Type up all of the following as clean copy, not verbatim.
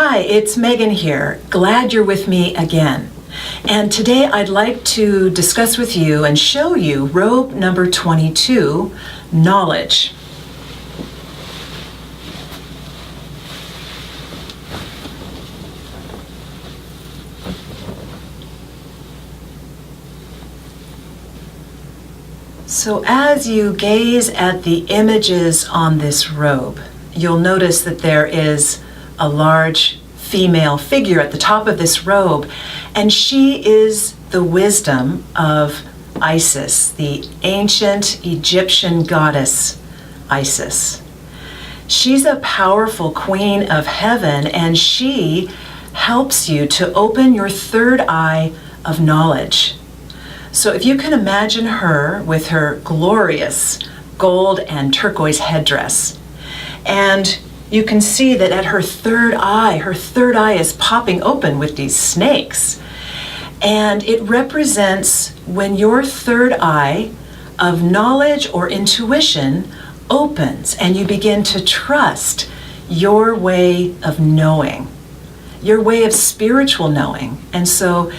Hi, it's Megan here. Glad you're with me again. And today I'd like to discuss with you and show you robe number 22, knowledge. So as you gaze at the images on this robe, you'll notice that there is a large female figure at the top of this robe, and she is the wisdom of Isis, the ancient Egyptian goddess Isis. She's a powerful queen of heaven, and she helps you to open your third eye of knowledge. So if you can imagine her with her glorious gold and turquoise headdress, and you can see that at her third eye is popping open with these snakes. And it represents when your third eye of knowledge or intuition opens and you begin to trust your way of knowing, your way of spiritual knowing. And so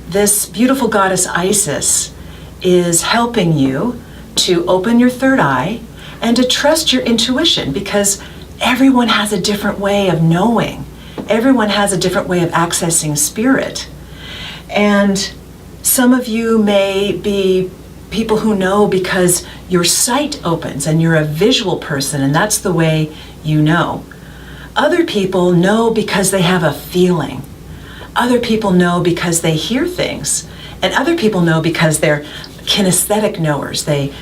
this beautiful goddess Isis is helping you to open your third eye and to trust your intuition, because everyone has a different way of knowing. Everyone has a different way of accessing spirit. And some of you may be people who know because your sight opens and you're a visual person and that's the way you know. Other people know because they have a feeling. Other people know because they hear things. And other people know because they're kinesthetic knowers. They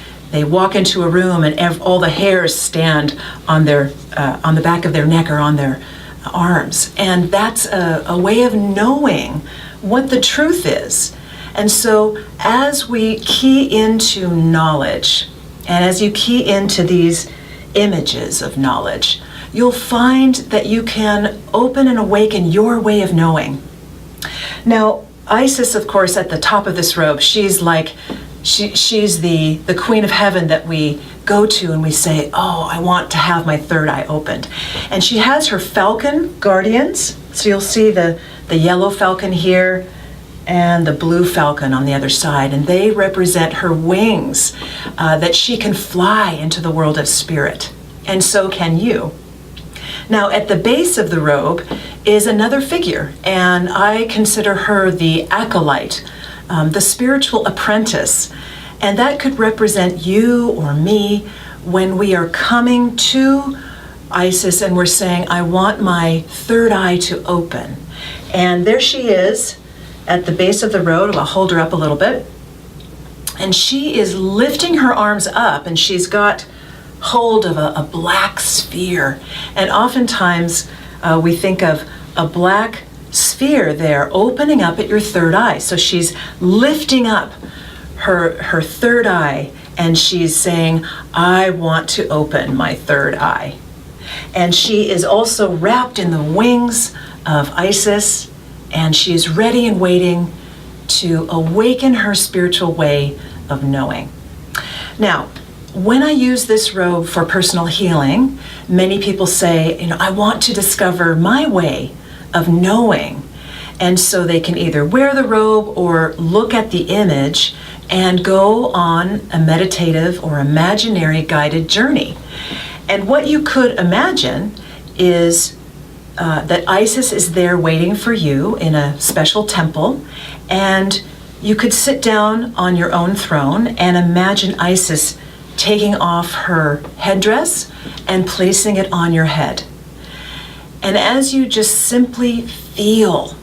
walk into a room and all the hairs stand on the back of their neck or on their arms. And that's a way of knowing what the truth is. And so as we key into knowledge, and as you key into these images of knowledge, you'll find that you can open and awaken your way of knowing. Now, Isis, of course, at the top of this robe, she's the queen of heaven that we go to and we say, oh, I want to have my third eye opened. And she has her falcon guardians. So you'll see the yellow falcon here and the blue falcon on the other side. And they represent her wings, that she can fly into the world of spirit. And so can you. Now, at the base of the robe is another figure, and I consider her the acolyte, the spiritual apprentice. And that could represent you or me when we are coming to Isis and we're saying, I want my third eye to open. And there she is at the base of the robe. I'll hold her up a little bit. And she is lifting her arms up, and she's got hold of a black sphere. And oftentimes we think of a black sphere there opening up at your third eye. So she's lifting up her third eye and she's saying, I want to open my third eye. And she is also wrapped in the wings of Isis, and she is ready and waiting to awaken her spiritual way of knowing. Now, when I use this robe for personal healing, many people say, I want to discover my way of knowing. And so they can either wear the robe or look at the image and go on a meditative or imaginary guided journey. And what you could imagine is that Isis is there waiting for you in a special temple, and you could sit down on your own throne and imagine Isis taking off her headdress and placing it on your head. And as you just simply feel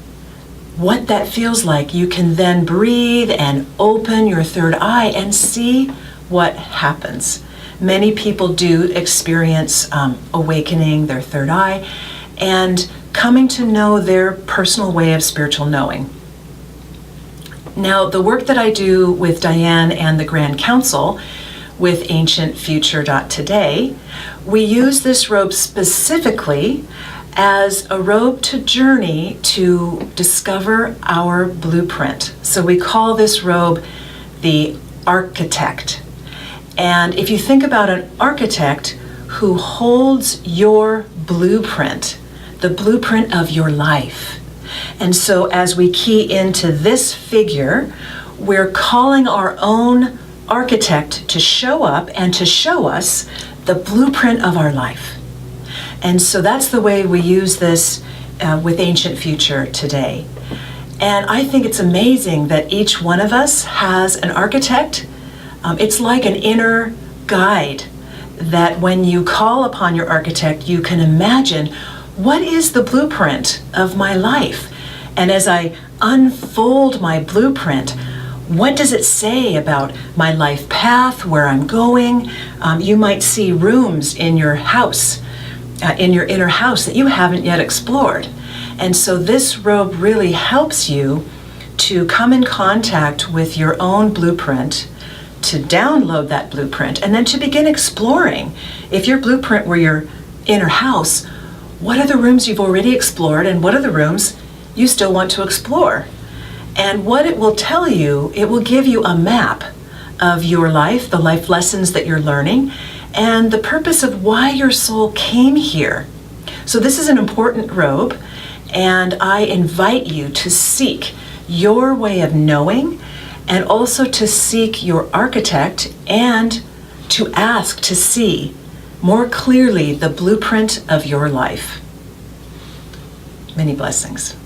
what that feels like, you can then breathe and open your third eye and see what happens. Many people do experience awakening their third eye and coming to know their personal way of spiritual knowing. Now, the work that I do with Diane and the Grand Council with Ancient Future Today, we use this robe specifically as a robe to journey to discover our blueprint. So we call this robe the architect. And if you think about an architect who holds your blueprint, the blueprint of your life. And so as we key into this figure, we're calling our own architect to show up and to show us the blueprint of our life. And so that's the way we use this with Ancient Future today. And I think it's amazing that each one of us has an architect. It's like an inner guide that when you call upon your architect, you can imagine, what is the blueprint of my life? And as I unfold my blueprint, what does it say about my life path, where I'm going? You might see rooms in your house, in your inner house that you haven't yet explored. And so this robe really helps you to come in contact with your own blueprint, to download that blueprint, and then to begin exploring. If your blueprint were your inner house, what are the rooms you've already explored and what are the rooms you still want to explore? And what it will tell you, it will give you a map of your life, the life lessons that you're learning, and the purpose of why your soul came here. So this is an important robe, and I invite you to seek your way of knowing, and also to seek your architect, and to ask to see more clearly the blueprint of your life. Many blessings.